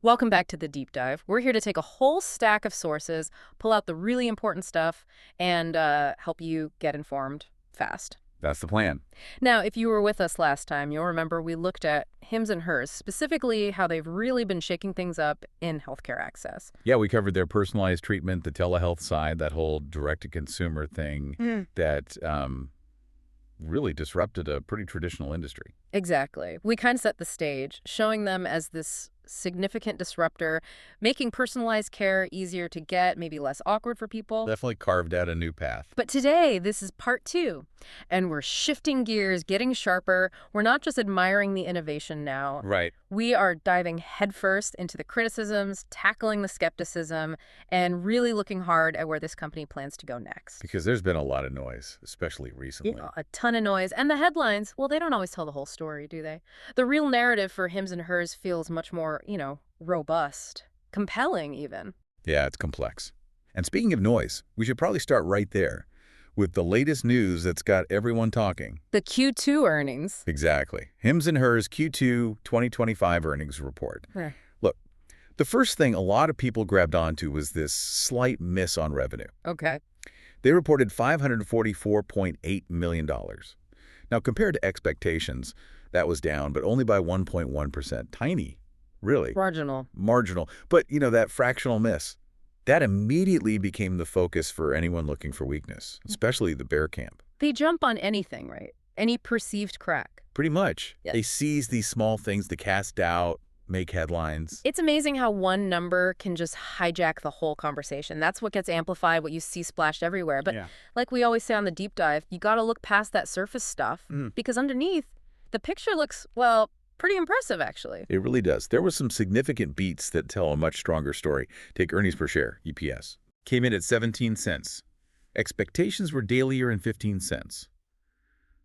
Welcome back to the deep dive. We're here to take a whole stack of sources, pull out the really important stuff, and help you get informed fast. That's the plan. Now, if you were with us last time, you'll remember we looked at hims and hers, specifically how they've really been shaking things up in healthcare access. Yeah, we covered their personalized treatment, the telehealth side, that whole direct-to-consumer thing that really disrupted a pretty traditional industry. Exactly. We kind of set the stage, showing them as this significant disruptor, making personalized care easier to get, maybe less awkward for people. Definitely carved out a new path. But today, this is part 2, and we're shifting gears, getting sharper. We're not just admiring the innovation now. Right. We are diving headfirst into the criticisms, tackling the skepticism, and really looking hard at where this company plans to go next. Because there's been a lot of noise, especially recently. Yeah, a ton of noise. And the headlines, well, they don't always tell the whole story, do they? The real narrative for hims and hers feels much more, robust, compelling even. Yeah, it's complex. And speaking of noise, we should probably start right there with the latest news that's got everyone talking. The Q2 earnings. Exactly. Hims and Hers Q2 2025 earnings report. Yeah. Look, the first thing a lot of people grabbed onto was this slight miss on revenue. Okay. They reported $544.8 million. Now, compared to expectations, that was down, but only by 1.1%. Tiny, really. Marginal. But, that fractional miss, that immediately became the focus for anyone looking for weakness, especially the bear camp. They jump on anything, right? Any perceived crack. Pretty much. Yes. They seize these small things to cast doubt, make headlines. It's amazing how one number can just hijack the whole conversation. That's what gets amplified, what you see splashed everywhere. But like we always say on the deep dive, you got to look past that surface stuff because underneath, the picture looks, well, pretty impressive, actually. It really does. There were some significant beats that tell a much stronger story. Take earnings per share, EPS. Came in at 17 cents. Expectations were dailier in 15 cents.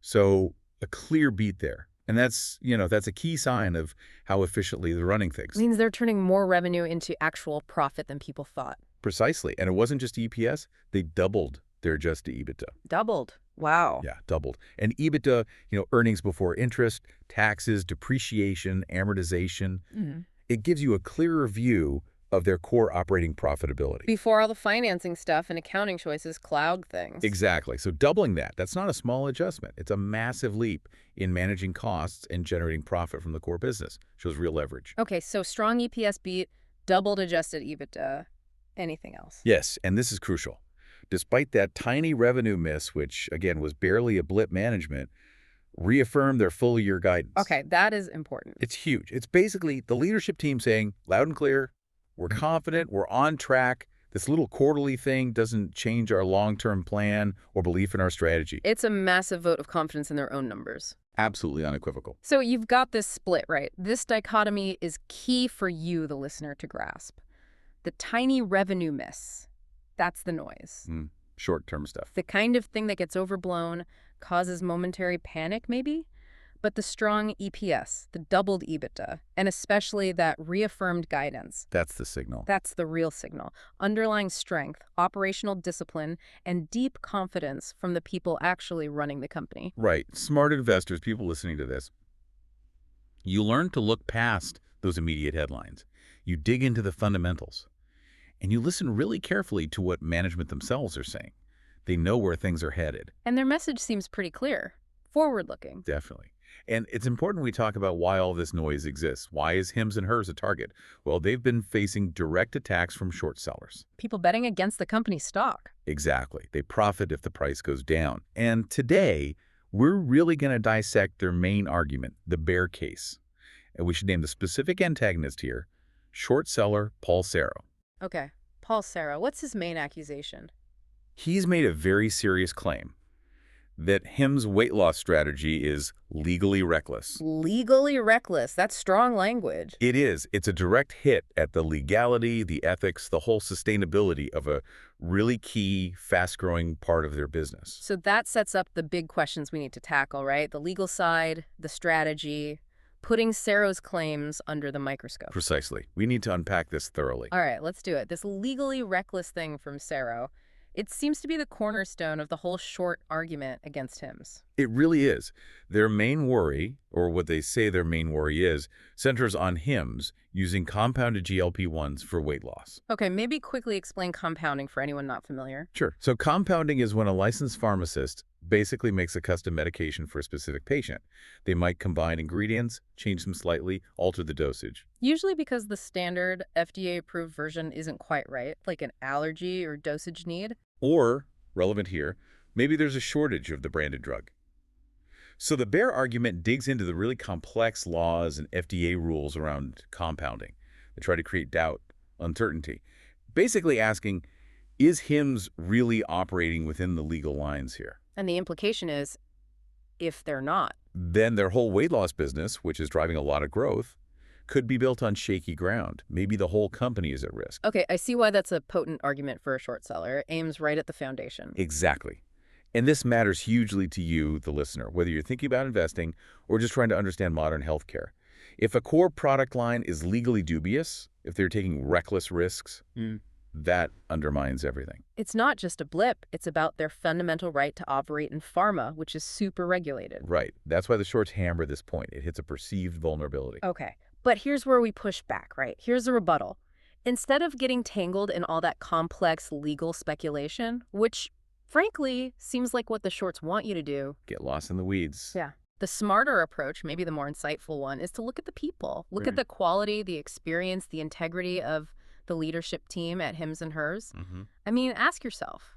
So a clear beat there. And that's a key sign of how efficiently they're running things. Means they're turning more revenue into actual profit than people thought. Precisely. And it wasn't just EPS. They doubled their adjusted EBITDA. Doubled. Wow. Yeah, doubled. And EBITDA, earnings before interest, taxes, depreciation, amortization, it gives you a clearer view of their core operating profitability. Before all the financing stuff and accounting choices cloud things. Exactly. So doubling that's not a small adjustment. It's a massive leap in managing costs and generating profit from the core business. Shows real leverage. Okay, so strong EPS beat, doubled adjusted EBITDA. Anything else? Yes, and this is crucial. Despite that tiny revenue miss, which, again, was barely a blip management, reaffirmed their full-year guidance. Okay, that is important. It's huge. It's basically the leadership team saying, loud and clear, we're confident, we're on track. This little quarterly thing doesn't change our long-term plan or belief in our strategy. It's a massive vote of confidence in their own numbers. Absolutely unequivocal. So you've got this split, right? This dichotomy is key for you, the listener, to grasp. The tiny revenue miss, that's the noise. Short-term stuff. The kind of thing that gets overblown, causes momentary panic, maybe? But the strong EPS, the doubled EBITDA, and especially that reaffirmed guidance. That's the signal. That's the real signal. Underlying strength, operational discipline, and deep confidence from the people actually running the company. Right. Smart investors, people listening to this, you learn to look past those immediate headlines. You dig into the fundamentals. And you listen really carefully to what management themselves are saying. They know where things are headed. And their message seems pretty clear. Forward-looking. Definitely. And it's important we talk about why all this noise exists. Why is hims and hers a target? Well, they've been facing direct attacks from short sellers. People betting against the company's stock. Exactly. They profit if the price goes down. And today, we're really going to dissect their main argument, the bear case. And we should name the specific antagonist here, short seller Paul Serra. Okay, Paul Serra, what's his main accusation? He's made a very serious claim that Hims' weight loss strategy is legally reckless. Legally reckless. That's strong language. It is. It's a direct hit at the legality, the ethics, the whole sustainability of a really key, fast-growing part of their business. So that sets up the big questions we need to tackle, right? The legal side, the strategy, putting Serra's claims under the microscope. Precisely. We need to unpack this thoroughly. All right, let's do it. This legally reckless thing from Serra, It seems to be the cornerstone of the whole short argument against Hims. It really is. Their main worry, or what they say their main worry is, centers on Hims using compounded GLP-1s for weight loss. Okay, maybe quickly explain compounding for anyone not familiar. Sure. So compounding is when a licensed pharmacist basically makes a custom medication for a specific patient. They might combine ingredients, change them slightly, alter the dosage. Usually because the standard FDA-approved version isn't quite right, like an allergy or dosage need. Or, relevant here, maybe there's a shortage of the branded drug. So the bear argument digs into the really complex laws and FDA rules around compounding. They try to create doubt, uncertainty, basically asking, is Hims really operating within the legal lines here? And the implication is, if they're not, then their whole weight loss business, which is driving a lot of growth, could be built on shaky ground. Maybe the whole company is at risk. Okay, I see why that's a potent argument for a short seller. It aims right at the foundation. Exactly. And this matters hugely to you, the listener, whether you're thinking about investing or just trying to understand modern healthcare. If a core product line is legally dubious, if they're taking reckless risks, that undermines everything. It's not just a blip. It's about their fundamental right to operate in pharma, which is super regulated. Right. That's why the shorts hammer this point. It hits a perceived vulnerability. Okay. But here's where we push back, right? Here's the rebuttal. Instead of getting tangled in all that complex legal speculation, which, frankly, seems like what the shorts want you to do. Get lost in the weeds. Yeah. The smarter approach, maybe the more insightful one, is to look at the people. Look at the quality, the experience, the integrity of the leadership team at Hims and Hers. I mean, ask yourself,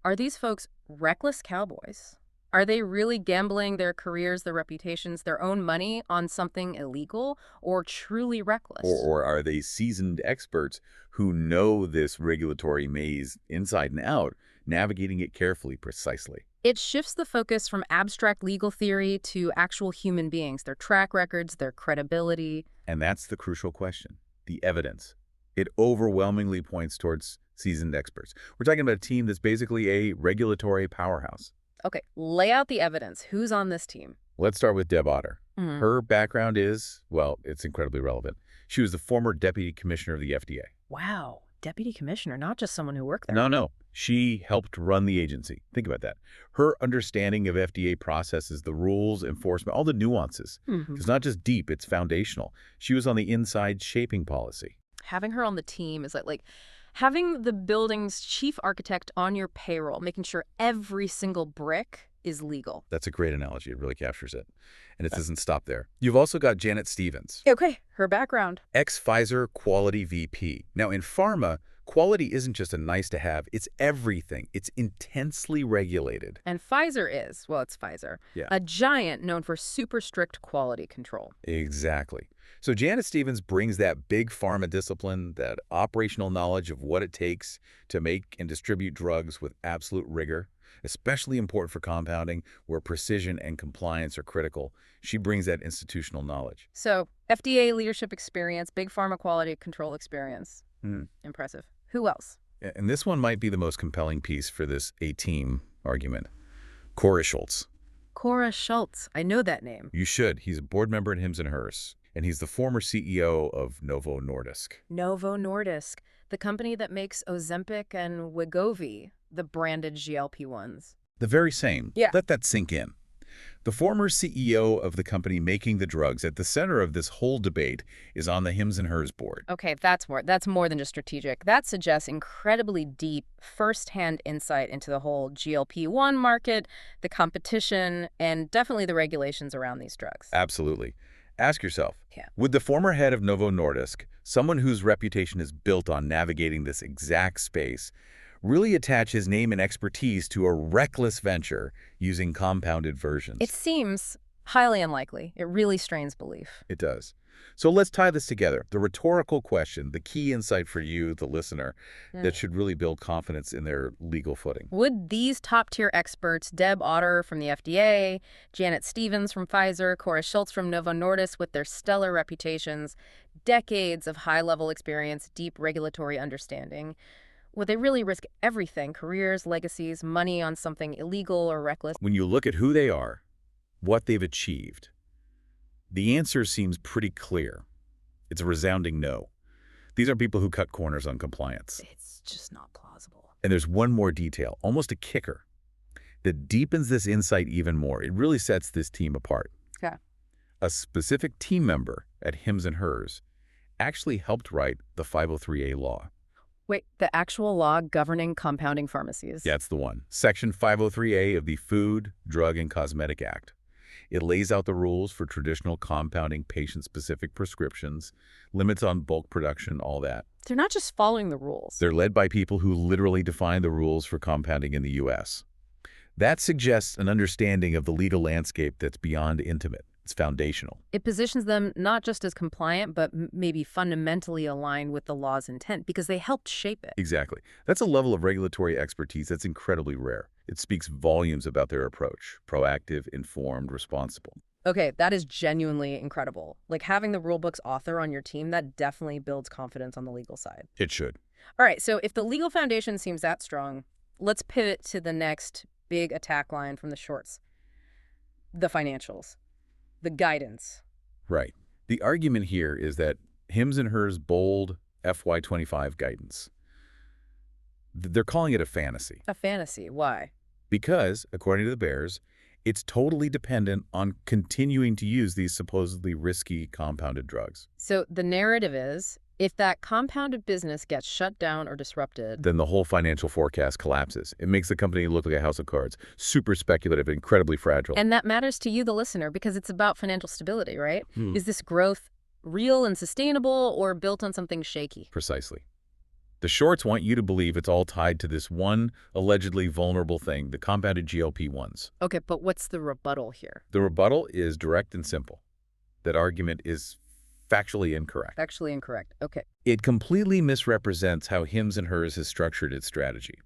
are these folks reckless cowboys? Are they really gambling their careers, their reputations, their own money on something illegal, or truly reckless? Or are they seasoned experts who know this regulatory maze inside and out, navigating it carefully, precisely? It shifts the focus from abstract legal theory to actual human beings, their track records, their credibility. And that's the crucial question, the evidence. It overwhelmingly points towards seasoned experts. We're talking about a team that's basically a regulatory powerhouse. Okay, lay out the evidence. Who's on this team? Let's start with Deb Otter. Her background is, well, it's incredibly relevant. She was the former deputy commissioner of the FDA. Wow, deputy commissioner, not just someone who worked there. No. She helped run the agency. Think about that. Her understanding of FDA processes, the rules, enforcement, all the nuances. It's not just deep, it's foundational. She was on the inside shaping policy. Having her on the team is like having the building's chief architect on your payroll, making sure every single brick is legal. That's a great analogy. It really captures it. And it doesn't stop there. You've also got Janet Stevens. Okay, her background. Ex-Pfizer Quality VP. Now, in pharma, quality isn't just a nice-to-have. It's everything. It's intensely regulated. And Pfizer is, well, it's Pfizer, a giant known for super strict quality control. Exactly. So Janet Stevens brings that big pharma discipline, that operational knowledge of what it takes to make and distribute drugs with absolute rigor, especially important for compounding, where precision and compliance are critical. She brings that institutional knowledge. So FDA leadership experience, big pharma quality control experience. Impressive. Who else? And this one might be the most compelling piece for this A-team argument. Corey Schultz. Cora Schultz. I know that name. You should. He's a board member at Hims and Hers. And he's the former CEO of Novo Nordisk. Novo Nordisk, the company that makes Ozempic and Wegovy, the branded GLP-1s. The very same. Yeah. Let that sink in. The former CEO of the company making the drugs at the center of this whole debate is on the Hims and Hers board. Okay, that's more than just strategic. That suggests incredibly deep, first-hand insight into the whole GLP-1 market, the competition, and definitely the regulations around these drugs. Absolutely. Ask yourself, would the former head of Novo Nordisk, someone whose reputation is built on navigating this exact space, really attach his name and expertise to a reckless venture using compounded versions? It seems highly unlikely. It really strains belief. It does. So let's tie this together. The rhetorical question, the key insight for you, the listener, that should really build confidence in their legal footing. Would these top-tier experts, Deb Otter from the FDA, Janet Stevens from Pfizer, Cora Schultz from Novo Nordisk, with their stellar reputations, decades of high-level experience, deep regulatory understanding, would they really risk everything, careers, legacies, money on something illegal or reckless? When you look at who they are, what they've achieved, the answer seems pretty clear. It's a resounding no. These are people who cut corners on compliance. It's just not plausible. And there's one more detail, almost a kicker, that deepens this insight even more. It really sets this team apart. Okay. A specific team member at Hims & Hers actually helped write the 503A law. Wait, the actual law governing compounding pharmacies? That's the one. Section 503A of the Food, Drug, and Cosmetic Act. It lays out the rules for traditional compounding patient-specific prescriptions, limits on bulk production, all that. They're not just following the rules. They're led by people who literally define the rules for compounding in the U.S. That suggests an understanding of the legal landscape that's beyond intimate. It's foundational. It positions them not just as compliant, but maybe fundamentally aligned with the law's intent because they helped shape it. Exactly. That's a level of regulatory expertise that's incredibly rare. It speaks volumes about their approach: proactive, informed, responsible. Okay, that is genuinely incredible. Like having the rulebook's author on your team, that definitely builds confidence on the legal side. It should. All right, so if the legal foundation seems that strong, let's pivot to the next big attack line from the shorts. The financials. The guidance. Right. The argument here is that Hims & Hers' bold FY25 guidance, they're calling it a fantasy. A fantasy. Why? Because, according to the Bears, it's totally dependent on continuing to use these supposedly risky compounded drugs. So the narrative is, if that compounded business gets shut down or disrupted, then the whole financial forecast collapses. It makes the company look like a house of cards. Super speculative, incredibly fragile. And that matters to you, the listener, because it's about financial stability, right? Is this growth real and sustainable or built on something shaky? Precisely. The shorts want you to believe it's all tied to this one allegedly vulnerable thing, the compounded GLP-1s. Okay, but what's the rebuttal here? The rebuttal is direct and simple. That argument is factually incorrect. Factually incorrect. Okay. It completely misrepresents how Hims & Hers has structured its strategy.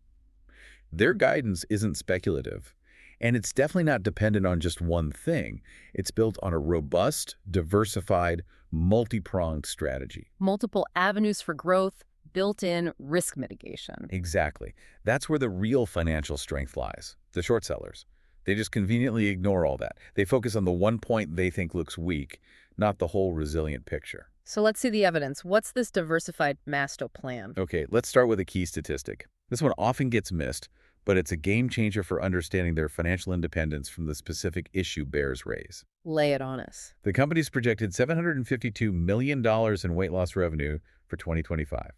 Their guidance isn't speculative, and it's definitely not dependent on just one thing. It's built on a robust, diversified, multi-pronged strategy. Multiple avenues for growth, built-in risk mitigation. Exactly. That's where the real financial strength lies. The short sellers. They just conveniently ignore all that. They focus on the one point they think looks weak, not the whole resilient picture. So let's see the evidence. What's this diversified master plan? Okay, let's start with a key statistic. This one often gets missed, but it's a game changer for understanding their financial independence from the specific issue Bears raise. Lay it on us. The company's projected $752 million in weight loss revenue for 2025.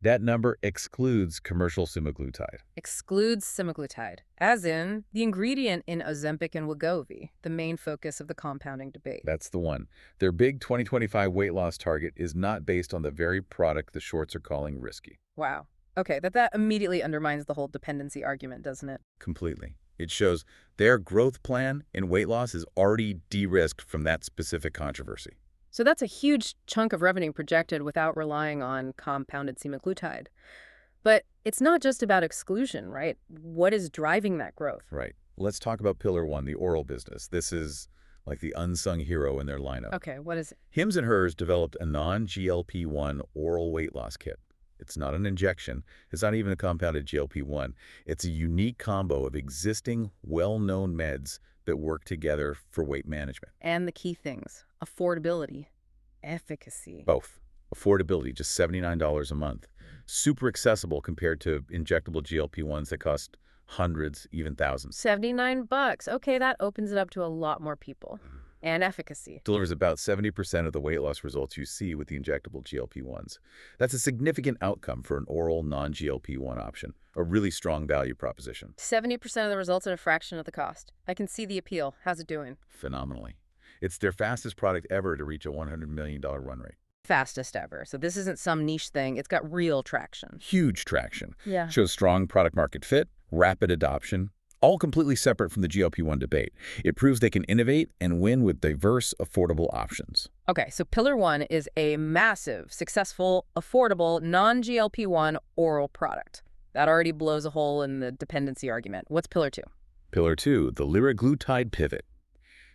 That number excludes commercial semaglutide. Excludes semaglutide, as in the ingredient in Ozempic and Wegovy, the main focus of the compounding debate. That's the one. Their big 2025 weight loss target is not based on the very product the shorts are calling risky. Wow. Okay, that immediately undermines the whole dependency argument, doesn't it? Completely. It shows their growth plan in weight loss is already de-risked from that specific controversy. So that's a huge chunk of revenue projected without relying on compounded semaglutide. But it's not just about exclusion, right? What is driving that growth? Right. Let's talk about Pillar 1, the oral business. This is like the unsung hero in their lineup. Okay, what is it? Hims & Hers developed a non-GLP-1 oral weight loss kit. It's not an injection. It's not even a compounded GLP-1. It's a unique combo of existing, well-known meds that work together for weight management. And the key things: affordability, efficacy. Both. Affordability, just $79 a month. Super accessible compared to injectable GLP-1s that cost hundreds, even thousands. $79. Okay, that opens it up to a lot more people. And efficacy. Delivers about 70% of the weight loss results you see with the injectable GLP-1s. That's a significant outcome for an oral non-GLP-1 option, a really strong value proposition. 70% of the results at a fraction of the cost. I can see the appeal. How's it doing? Phenomenally. It's their fastest product ever to reach a $100 million run rate. Fastest ever. So this isn't some niche thing. It's got real traction. Huge traction. Yeah. Shows strong product market fit, rapid adoption, all completely separate from the GLP-1 debate. It proves they can innovate and win with diverse, affordable options. Okay, so Pillar 1 is a massive, successful, affordable, non-GLP-1 oral product. That already blows a hole in the dependency argument. What's Pillar 2? Pillar 2, the liraglutide pivot.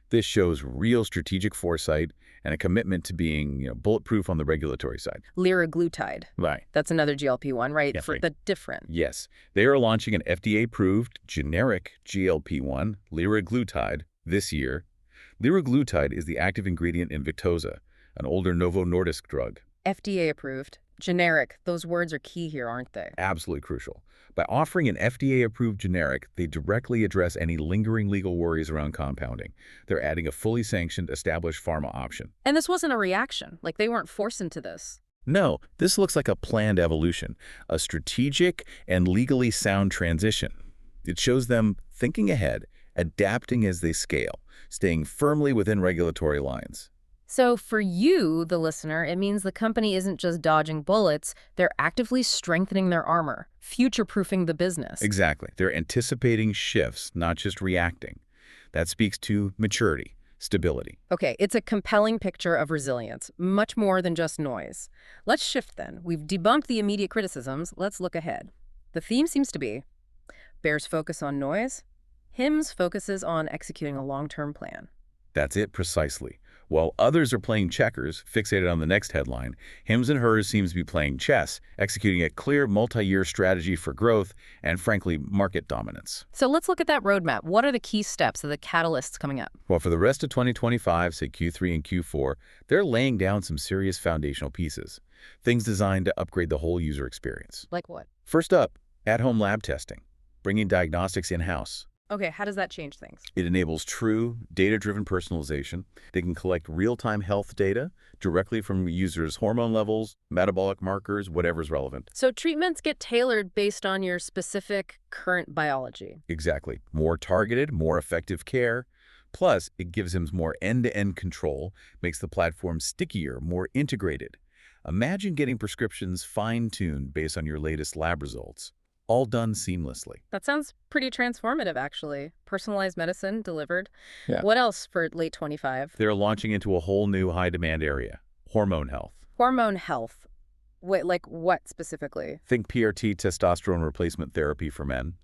This shows real strategic foresight and a commitment to being, bulletproof on the regulatory side. Liraglutide. Right. That's another GLP-1, right? Yes, right. The different. Yes. They are launching an FDA-approved generic GLP-1, liraglutide, this year. Liraglutide is the active ingredient in Victoza, an older Novo Nordisk drug. FDA-approved, generic, those words are key here, aren't they? Absolutely crucial. By offering an FDA-approved generic, they directly address any lingering legal worries around compounding. They're adding a fully sanctioned, established pharma option. And this wasn't a reaction, like they weren't forced into this. No, this looks like a planned evolution, a strategic and legally sound transition. It shows them thinking ahead, adapting as they scale, staying firmly within regulatory lines. So for you, the listener, it means the company isn't just dodging bullets, they're actively strengthening their armor, future-proofing the business. Exactly. They're anticipating shifts, not just reacting. That speaks to maturity, stability. Okay, it's a compelling picture of resilience, much more than just noise. Let's shift then. We've debunked the immediate criticisms. Let's look ahead. The theme seems to be Bears focus on noise, Hims focuses on executing a long-term plan. That's it precisely. While others are playing checkers, fixated on the next headline, Hims and Hers seems to be playing chess, executing a clear multi-year strategy for growth and, frankly, market dominance. So let's look at that roadmap. What are the key steps of the catalysts coming up? Well, for the rest of 2025, say Q3 and Q4, they're laying down some serious foundational pieces, things designed to upgrade the whole user experience. Like what? First up, at-home lab testing, bringing diagnostics in-house. Okay, how does that change things? It enables true, data-driven personalization. They can collect real-time health data directly from users' hormone levels, metabolic markers, whatever's relevant. So treatments get tailored based on your specific current biology. Exactly. More targeted, more effective care. Plus, it gives them more end-to-end control, makes the platform stickier, more integrated. Imagine getting prescriptions fine-tuned based on your latest lab results, all done seamlessly. That sounds pretty transformative, actually. Personalized medicine delivered. Yeah. What else for late 25? They're launching into a whole new high-demand area, hormone health. Hormone health. Wait, like what specifically? Think PRT, testosterone replacement therapy for men,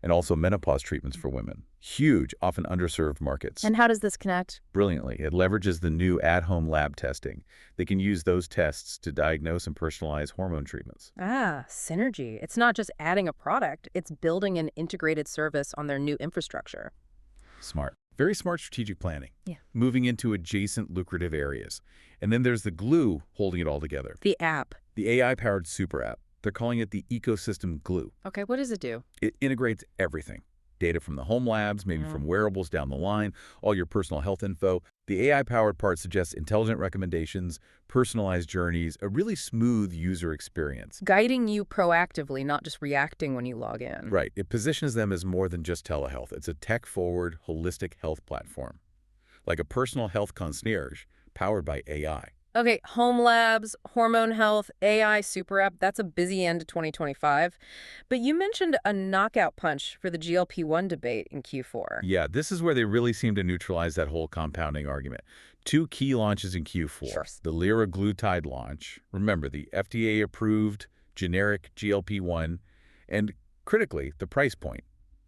and also menopause treatments for women. Huge, often underserved markets. And how does this connect? Brilliantly, it leverages the new at-home lab testing. They can use those tests to diagnose and personalize hormone treatments. Ah, synergy. It's not just adding a product, it's building an integrated service on their new infrastructure. Smart. Very smart strategic planning. Yeah. Moving into adjacent lucrative areas. And then there's the glue holding it all together. The app. The AI-powered superapp. They're calling it the ecosystem glue. Okay, what does it do? It integrates everything. Data from the home labs, maybe from wearables down the line, all your personal health info. The AI-powered part suggests intelligent recommendations, personalized journeys, a really smooth user experience. Guiding you proactively, not just reacting when you log in. Right. It positions them as more than just telehealth. It's a tech-forward, holistic health platform, like a personal health concierge powered by AI. Okay, home labs, hormone health, AI super app, that's a busy end to 2025. But you mentioned a knockout punch for the GLP-1 debate in Q4. Yeah, this is where they really seem to neutralize that whole compounding argument. Two key launches in Q4. Sure. The liraglutide launch, remember the FDA-approved generic GLP-1, and critically, the price point,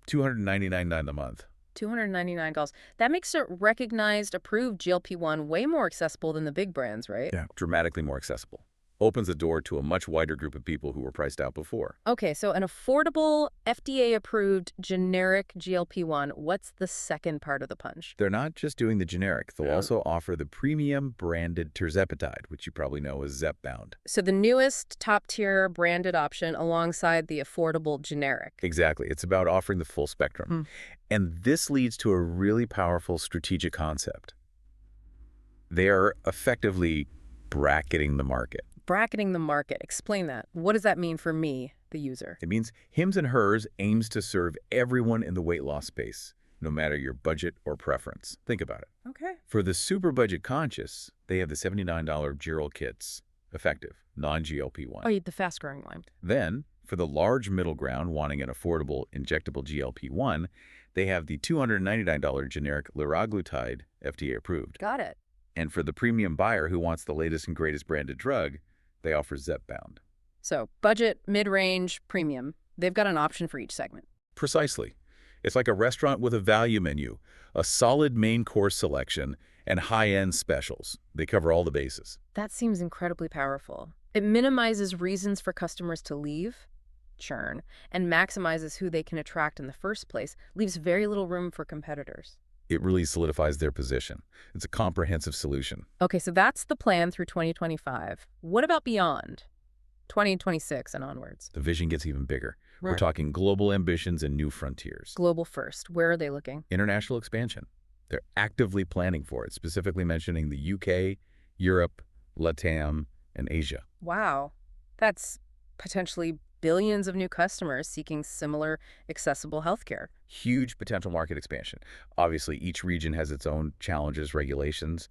$299 a month. $299. That makes a recognized, approved GLP-1 way more accessible than the big brands, right? Yeah. Dramatically more accessible. Opens the door to a much wider group of people who were priced out before. Okay, so an affordable, FDA-approved generic GLP-1. What's the second part of the punch? They're not just doing the generic. They'll also offer the premium branded tirzepatide, which you probably know as Zepbound. So the newest top-tier branded option alongside the affordable generic. Exactly. It's about offering the full spectrum. And this leads to a really powerful strategic concept. They are effectively bracketing the market. Bracketing the market. Explain that. What does that mean for me, the user? It means Hims and Hers aims to serve everyone in the weight loss space, no matter your budget or preference. Think about it. Okay. For the super budget conscious, they have the $79 Gerald kits, effective, non-GLP-1. Oh, the fast-growing line. Then, for the large middle ground wanting an affordable injectable GLP-1, they have the $299 generic liraglutide, FDA approved. Got it. And for the premium buyer who wants the latest and greatest branded drug, they offer Zepbound. So budget, mid-range, premium. They've got an option for each segment. Precisely. It's like a restaurant with a value menu, a solid main course selection, and high-end specials. They cover all the bases. That seems incredibly powerful. It minimizes reasons for customers to leave, churn, and maximizes who they can attract in the first place, leaves very little room for competitors. It really solidifies their position. It's a comprehensive solution. Okay, so that's the plan through 2025. What about beyond 2026 and onwards? The vision gets even bigger. We're Right. talking global ambitions and new frontiers. Global first. Where are they looking? International expansion. They're actively planning for it, specifically mentioning the UK, Europe, LATAM, and Asia. Wow. That's potentially billions of new customers seeking similar accessible healthcare. Huge potential market expansion. Obviously, each region has its own challenges, regulations,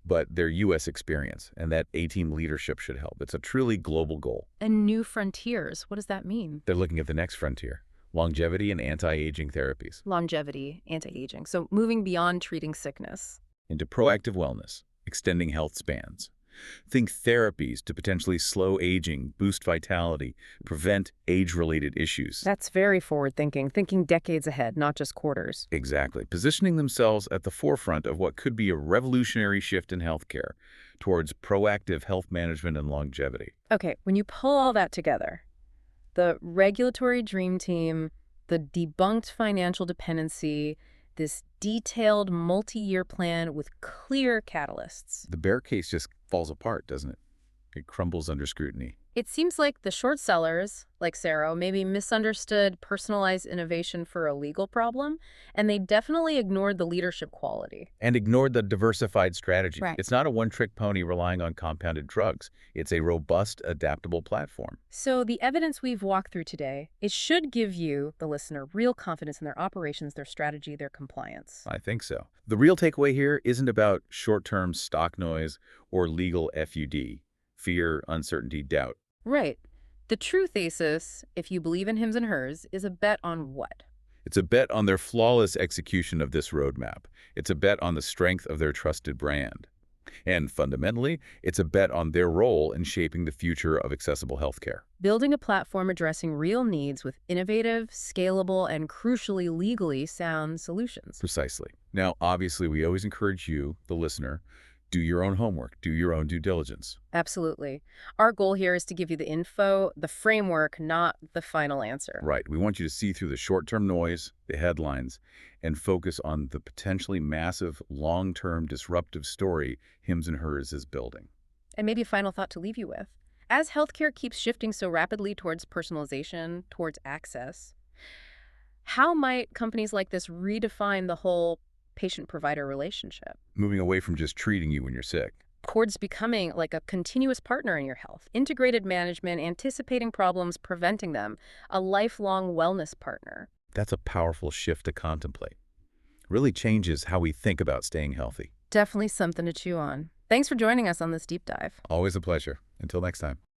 but their U.S. experience and that A-team leadership should help. It's a truly global goal. And new frontiers. What does that mean? They're looking at the next frontier, longevity and anti-aging therapies, Longevity, anti-aging. So moving beyond treating sickness. into proactive wellness, extending health spans. Think therapies to potentially slow aging, boost vitality, prevent age-related issues. That's very forward-thinking, thinking decades ahead, not just quarters. Exactly. Positioning themselves at the forefront of what could be a revolutionary shift in healthcare towards proactive health management and longevity. Okay, when you pull all that together, the regulatory dream team, the debunked financial dependency, this detailed multi-year plan with clear catalysts. The bear case just falls apart, doesn't it? It crumbles under scrutiny. It seems like the short sellers, like Saro, maybe misunderstood personalized innovation for a legal problem, and they definitely ignored the leadership quality. And ignored the diversified strategy. Right. It's not a one-trick pony relying on compounded drugs. It's a robust, adaptable platform. So the evidence we've walked through today, it should give you, the listener, real confidence in their operations, their strategy, their compliance. I think so. The real takeaway here isn't about short-term stock noise or legal FUD, fear, uncertainty, doubt. Right. The true thesis, if you believe in hims and hers, is a bet on what? It's a bet on their flawless execution of this roadmap. It's a bet on the strength of their trusted brand. And fundamentally, it's a bet on their role in shaping the future of accessible healthcare. Building a platform addressing real needs with innovative, scalable, and crucially legally sound solutions. Precisely. Now, obviously, we always encourage you, the listener, do your own homework, do your own due diligence. Absolutely. Our goal here is to give you the info, the framework, not the final answer. Right. We want you to see through the short-term noise, the headlines, and focus on the potentially massive, long-term disruptive story Hims and Hers is building. And maybe a final thought to leave you with. As healthcare keeps shifting so rapidly towards personalization, towards access, how might companies like this redefine the whole patient-provider relationship? Moving away from just treating you when you're sick. Towards becoming like a continuous partner in your health, integrated management, anticipating problems, preventing them, a lifelong wellness partner. That's a powerful shift to contemplate. Really changes how we think about staying healthy. Definitely something to chew on. Thanks for joining us on this deep dive. Always a pleasure. Until next time.